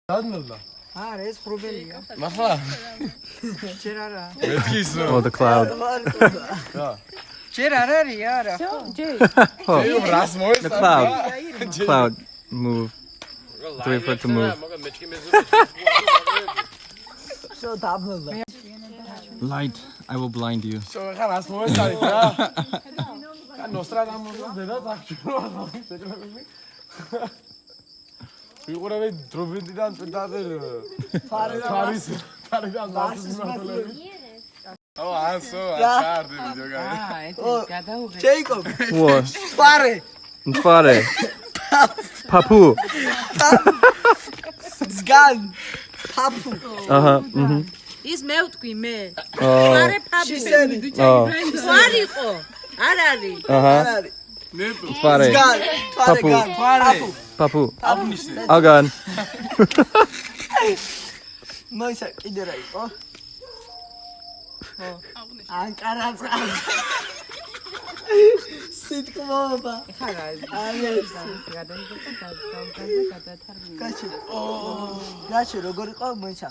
Oh, the cloud. The cloud move. Do wait for it to move. Light, I will blind you. What? Fare. Papu. Zgan. Papu. ის მე ვთქვი მე. Oh. მარე ფაბი. Oh. არ იყო. არ არის. Fare. Zgan. Papu. Papu. Papu. Agan. მოისა კიდე რა იყო? ანკარაცა. სიტყვობა. გაჩი როგორ იყო მოიცა?